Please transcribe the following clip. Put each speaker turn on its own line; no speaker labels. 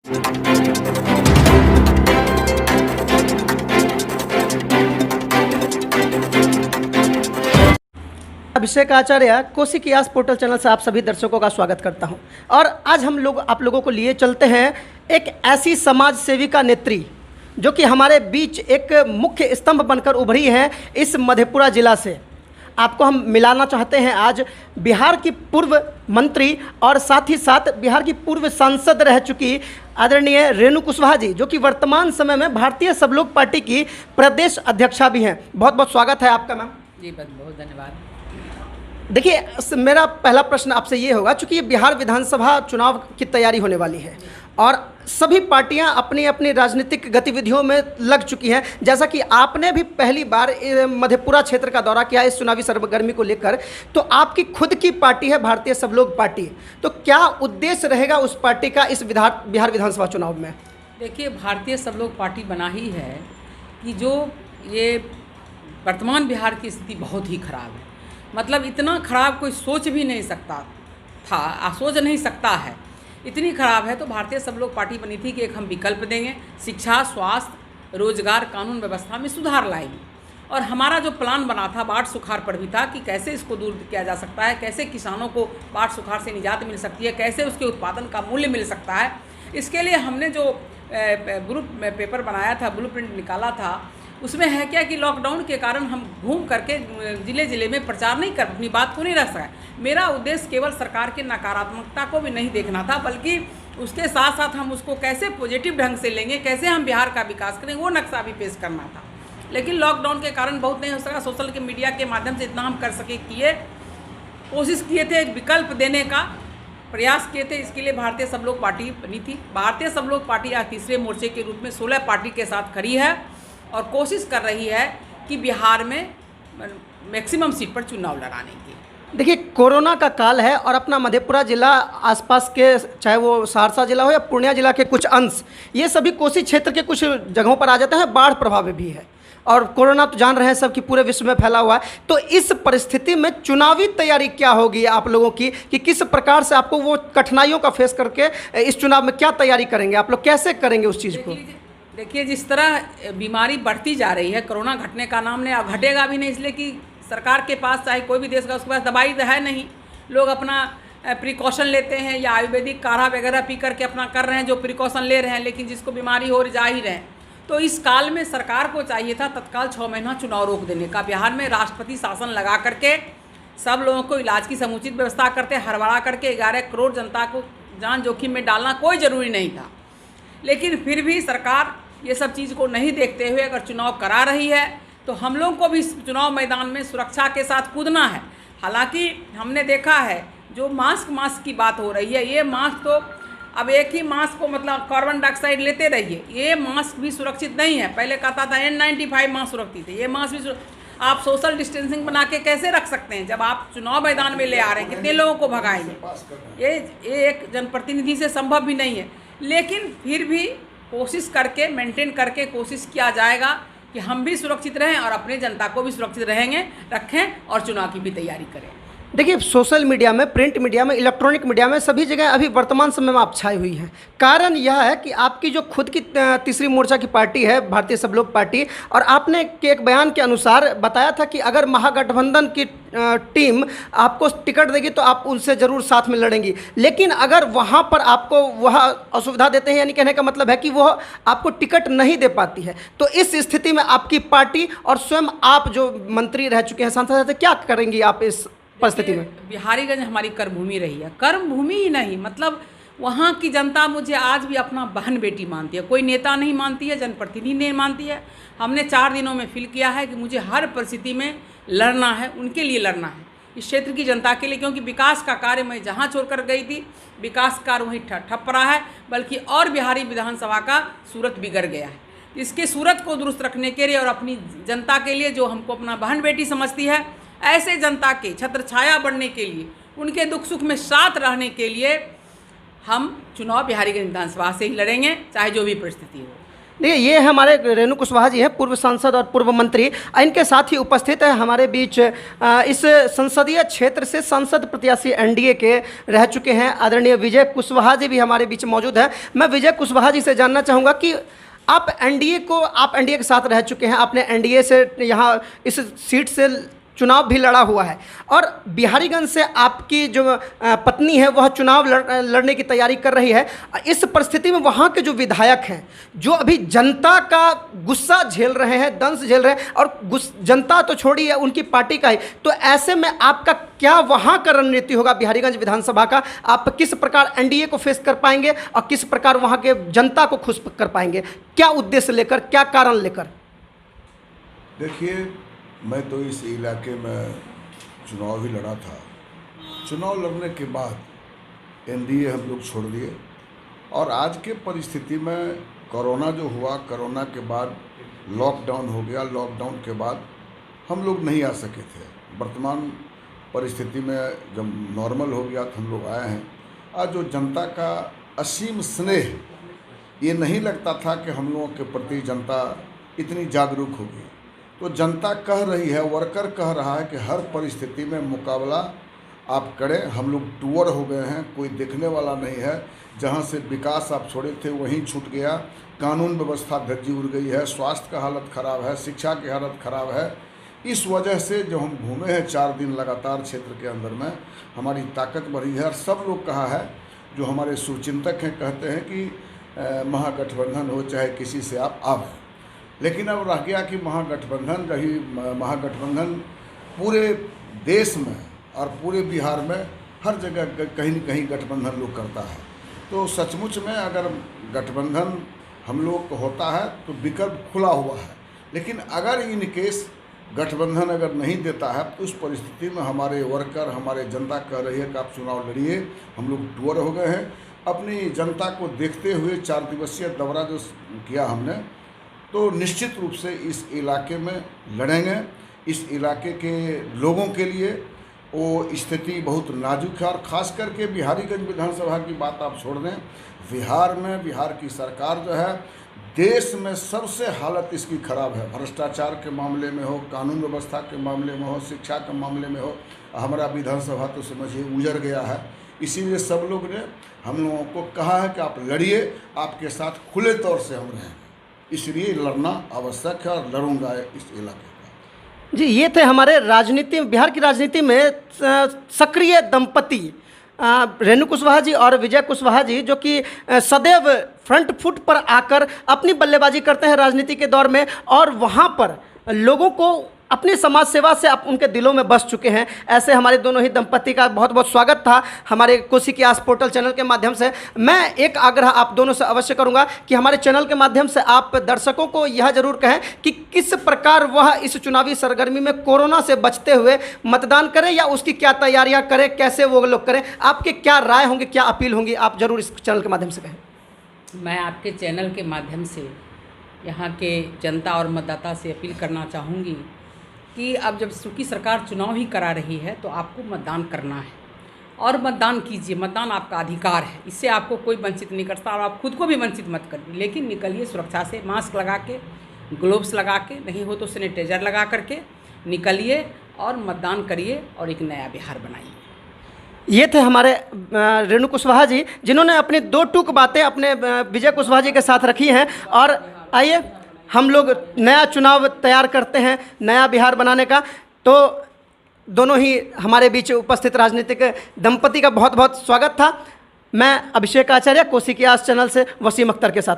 अभिषेक आचार्य Kosi कियास portal channel से आप सभी दर्शकों का स्वागत करता हूं। और आज हम लोग आप लोगों को लिए चलते हैं एक ऐसी समाज सेविका नेत्री जो कि हमारे बीच एक मुख्य स्तंभ बनकर उभरी है इस मधेपुरा जिला से। आपको हम मिलाना चाहते हैं आज बिहार की पूर्व मंत्री और साथ ही साथ बिहार की पूर्व सांसद रह चुकी आदरणीय रेणु कुशवाहा जी, जो कि वर्तमान समय में भारतीय सब लोग पार्टी की प्रदेश अध्यक्षा भी हैं। बहुत बहुत स्वागत है आपका मैम।
जी बहुत धन्यवाद।
देखिए, मेरा पहला प्रश्न आपसे ये होगा, चूँकि ये बिहार विधानसभा चुनाव की तैयारी होने वाली है और सभी पार्टियां अपनी अपनी राजनीतिक गतिविधियों में लग चुकी हैं। जैसा कि आपने भी पहली बार मधेपुरा क्षेत्र का दौरा किया इस चुनावी सरगर्मी को लेकर, तो आपकी खुद की पार्टी है भारतीय सब लोग पार्टी, तो क्या उद्देश्य रहेगा उस पार्टी का इस बिहार विधानसभा चुनाव में?
देखिए, भारतीय सब लोग पार्टी बना ही है कि जो ये वर्तमान बिहार की स्थिति बहुत ही खराब है। मतलब इतना खराब कोई सोच भी नहीं सकता था, सोच नहीं सकता है, इतनी खराब है। तो भारतीय सब लोग पार्टी बनी थी कि एक हम विकल्प देंगे, शिक्षा, स्वास्थ्य, रोजगार, कानून व्यवस्था में सुधार लाएंगे। और हमारा जो प्लान बना था बाढ़ सुखाड़ पर भी था कि कैसे इसको दूर किया जा सकता है, कैसे किसानों को बाढ़ सुखाड़ से निजात मिल सकती है, कैसे उसके उत्पादन का मूल्य मिल सकता है। इसके लिए हमने जो पेपर बनाया था, ब्लूप्रिंट निकाला था, उसमें है क्या कि लॉकडाउन के कारण हम घूम करके ज़िले ज़िले में प्रचार नहीं कर, अपनी बात को नहीं रख सका। मेरा उद्देश्य केवल सरकार के नकारात्मकता को भी नहीं देखना था, बल्कि उसके साथ साथ हम उसको कैसे पॉजिटिव ढंग से लेंगे, कैसे हम बिहार का विकास करें, वो नक्शा भी पेश करना था। लेकिन लॉकडाउन के कारण बहुत नहीं हो सका। सोशल के मीडिया के माध्यम से इतना हम कर सके किए, कोशिश किए थे, एक विकल्प देने का प्रयास किए थे। इसके लिए भारतीय सब लोग पार्टी बनी थी। भारतीय सब लोग पार्टी आज तीसरे मोर्चे के रूप में 16 पार्टी के साथ खड़ी है और कोशिश कर रही है कि बिहार में मैक्सिमम सीट पर चुनाव लड़ाने की।
देखिए, कोरोना का काल है और अपना मधेपुरा जिला, आसपास के चाहे वो सहरसा जिला हो या पूर्णिया जिला के कुछ अंश, ये सभी कोसी क्षेत्र के कुछ जगहों पर आ जाते हैं, बाढ़ प्रभावित भी है। और कोरोना तो जान रहे हैं सब कि पूरे विश्व में फैला हुआ है। तो इस परिस्थिति में चुनावी तैयारी क्या होगी आप लोगों की, कि किस प्रकार से आपको वो कठिनाइयों का फेस करके इस चुनाव में क्या तैयारी करेंगे, आप लोग कैसे करेंगे उस चीज़ को?
देखिए, जिस तरह बीमारी बढ़ती जा रही है, कोरोना घटने का नाम नहीं, और घटेगा भी नहीं, इसलिए कि सरकार के पास, चाहे कोई भी देश का, उसके पास दवाई तो है नहीं। लोग अपना प्रिकॉशन लेते हैं या आयुर्वेदिक काढ़ा वगैरह पी करके अपना कर रहे हैं, जो प्रिकॉशन ले रहे हैं, लेकिन जिसको बीमारी हो जा ही रहे हैं। तो इस काल में सरकार को चाहिए था तत्काल 6 महीना चुनाव रोक देने का। बिहार में राष्ट्रपति शासन लगा करके सब लोगों को इलाज की समुचित व्यवस्था करते, हड़बड़ा करके 11 करोड़ जनता को जान जोखिम में डालना कोई ज़रूरी नहीं था। लेकिन फिर भी सरकार ये सब चीज़ को नहीं देखते हुए अगर चुनाव करा रही है तो हम लोग को भी इस चुनाव मैदान में सुरक्षा के साथ कूदना है। हालांकि हमने देखा है जो मास्क की बात हो रही है, ये मास्क तो अब एक ही मास्क को मतलब कार्बन डाइऑक्साइड लेते रहिए, ये मास्क भी सुरक्षित नहीं है। पहले कहता था N95 मास्क सुरक्षित है, ये मास्क भी आप सोशल डिस्टेंसिंग बना के कैसे रख सकते हैं जब आप चुनाव मैदान में ले आ रहे हैं? कितने लोगों को भगाएंगे? ये एक जनप्रतिनिधि से संभव भी नहीं है। लेकिन फिर भी कोशिश करके, मेंटेन करके कोशिश किया जाएगा कि हम भी सुरक्षित रहें और अपने जनता को भी सुरक्षित रखें और चुनाव की भी तैयारी करें।
देखिए, सोशल मीडिया में, प्रिंट मीडिया में, इलेक्ट्रॉनिक मीडिया में, सभी जगह अभी वर्तमान समय में आप छाई हुई हैं। कारण यह है कि आपकी जो खुद की तीसरी मोर्चा की पार्टी है भारतीय सब लोग पार्टी, और आपने के एक बयान के अनुसार बताया था कि अगर महागठबंधन की टीम आपको टिकट देगी तो आप उनसे ज़रूर साथ में लड़ेंगी। लेकिन अगर वहाँ पर आपको वह असुविधा देते हैं, यानी कहने का मतलब है कि वह आपको टिकट नहीं दे पाती है, तो इस स्थिति में आपकी पार्टी और स्वयं आप जो मंत्री रह चुके हैं, सांसद, क्या करेंगी आप इस परिस्थिति में?
बिहारीगंज हमारी कर्मभूमि रही है, कर्मभूमि ही नहीं, मतलब वहाँ की जनता मुझे आज भी अपना बहन बेटी मानती है। कोई नेता नहीं मानती है, जनप्रतिनिधि नहीं मानती है। हमने 4 दिनों में फील किया है कि मुझे हर परिस्थिति में लड़ना है, उनके लिए लड़ना है, इस क्षेत्र की जनता के लिए। क्योंकि विकास का कार्य मैं जहाँ छोड़कर गई थी, विकास कार्य वहीं ठप रहा है, बल्कि और बिहारी विधानसभा का सूरत बिगड़ गया है। इसके सूरत को दुरुस्त रखने के लिए और अपनी जनता के लिए, जो हमको अपना बहन बेटी समझती है, ऐसे जनता के छत्र छाया बढ़ने के लिए, उनके दुख सुख में साथ रहने के लिए हम चुनाव बिहारीगंज विधानसभा से ही लड़ेंगे, चाहे जो भी परिस्थिति हो।
देखिए, ये हमारे रेणु कुशवाहा जी हैं, पूर्व सांसद और पूर्व मंत्री। इनके साथ ही उपस्थित है हमारे बीच इस संसदीय क्षेत्र से सांसद प्रत्याशी एनडीए के रह चुके हैं आदरणीय विजय कुशवाहा जी भी हमारे बीच मौजूद है। मैं विजय कुशवाहा जी से जानना चाहूँगा कि आप एनडीए के साथ रह चुके हैं, आपने एनडीए से यहाँ इस सीट से चुनाव भी लड़ा हुआ है, और बिहारीगंज से आपकी जो पत्नी है वह चुनाव लड़ने की तैयारी कर रही है। इस परिस्थिति में वहाँ के जो विधायक हैं, जो अभी जनता का गुस्सा झेल रहे हैं, दंश झेल रहे हैं, और जनता तो छोड़िए, उनकी पार्टी का ही, तो ऐसे में आपका क्या वहाँ का रणनीति होगा बिहारीगंज विधानसभा का? आप किस प्रकार एनडीए को फेस कर पाएंगे और किस प्रकार वहाँ के जनता को खुश कर पाएंगे? क्या उद्देश्य लेकर, क्या कारण लेकर?
देखिए, मैं तो इस इलाके में चुनाव ही लड़ा था। चुनाव लड़ने के बाद एनडीए हम लोग छोड़ दिए, और आज के परिस्थिति में कोरोना जो हुआ, कोरोना के बाद लॉकडाउन हो गया। लॉकडाउन के बाद हम लोग नहीं आ सके थे। वर्तमान परिस्थिति में जब नॉर्मल हो गया तो हम लोग आए हैं। आज जो जनता का असीम स्नेह, ये नहीं लगता था कि हम लोगों के प्रति जनता इतनी जागरूक होगी। तो जनता कह रही है, वर्कर कह रहा है कि हर परिस्थिति में मुकाबला आप करें। हम लोग टूअर हो गए हैं, कोई देखने वाला नहीं है। जहां से विकास आप छोड़े थे वहीं छूट गया। कानून व्यवस्था धज्जी उड़ गई है, स्वास्थ्य का हालत ख़राब है, शिक्षा की हालत ख़राब है। इस वजह से जो हम घूमे हैं 4 दिन लगातार क्षेत्र के अंदर में, हमारी ताकत बढ़ी है। और सब लोग कहा है, जो हमारे शुभचिंतक हैं, कहते हैं कि महागठबंधन हो चाहे किसी से आप लेकिन अब रह गया कि महागठबंधन पूरे देश में और पूरे बिहार में हर जगह कहीं न कहीं गठबंधन लोग करता है। तो सचमुच में अगर गठबंधन हम लोग को होता है तो विकल्प खुला हुआ है। लेकिन अगर इन केस गठबंधन अगर नहीं देता है तो उस परिस्थिति में हमारे वर्कर, हमारे जनता कह रही है कि आप चुनाव लड़िए। हम लोग टूअर हो गए हैं। अपनी जनता को देखते हुए 4 दिवसीय दौरा जो किया हमने, तो निश्चित रूप से इस इलाके में लड़ेंगे। इस इलाके के लोगों के लिए वो स्थिति बहुत नाजुक है, और ख़ास करके बिहारीगंज विधानसभा की बात आप छोड़ दें। बिहार में बिहार की सरकार जो है, देश में सबसे हालत इसकी ख़राब है। भ्रष्टाचार के मामले में हो, कानून व्यवस्था के मामले में हो, शिक्षा के मामले में हो। हमारा विधानसभा तो समझिए उजड़ गया है। इसीलिए सब लोग ने हम लोगों को कहा है कि आप लड़िए, आपके साथ खुले तौर से हम रहें। इसलिए लड़ना आवश्यक है, और लड़ूंगा इस इलाके का।
जी, ये थे हमारे बिहार की राजनीति में सक्रिय दंपति रेणु कुशवाहा जी और विजय कुशवाहा जी, जो कि सदैव फ्रंट फुट पर आकर अपनी बल्लेबाजी करते हैं राजनीति के दौर में, और वहाँ पर लोगों को अपनी समाज सेवा से आप उनके दिलों में बस चुके हैं। ऐसे हमारे दोनों ही दंपति का बहुत बहुत स्वागत था हमारे कोसी की आस पोर्टल चैनल के माध्यम से। मैं एक आग्रह आप दोनों से अवश्य करूंगा कि हमारे चैनल के माध्यम से आप दर्शकों को यह जरूर कहें कि किस प्रकार वह इस चुनावी सरगर्मी में कोरोना से बचते हुए मतदान करें, या उसकी क्या तैयारियाँ करें, कैसे वो लोग करें। आपके क्या राय होंगे, क्या अपील होंगी, आप जरूर इस चैनल के माध्यम से कहें।
मैं आपके चैनल के माध्यम से यहाँ के जनता और मतदाता से अपील करना चाहूँगी कि अब जब चूँकि सरकार चुनाव ही करा रही है तो आपको मतदान करना है, और मतदान कीजिए। मतदान आपका अधिकार है, इससे आपको कोई वंचित नहीं करता, और आप खुद को भी वंचित मत करिए। लेकिन निकलिए सुरक्षा से, मास्क लगा के, ग्लोव्स लगा के, नहीं हो तो सैनिटाइजर लगा करके निकलिए और मतदान करिए, और एक नया बिहार बनाइए।
ये थे हमारे रेणु कुशवाहा जी, जिन्होंने अपनी 2 टूक बातें अपने विजय कुशवाहा जी के साथ रखी हैं। और आइए हम लोग नया चुनाव तैयार करते हैं, नया बिहार बनाने का। तो दोनों ही हमारे बीच उपस्थित राजनीतिक दंपति का बहुत बहुत स्वागत था। मैं अभिषेक आचार्य, कोसी की आस चैनल से वसीम अख्तर के साथ।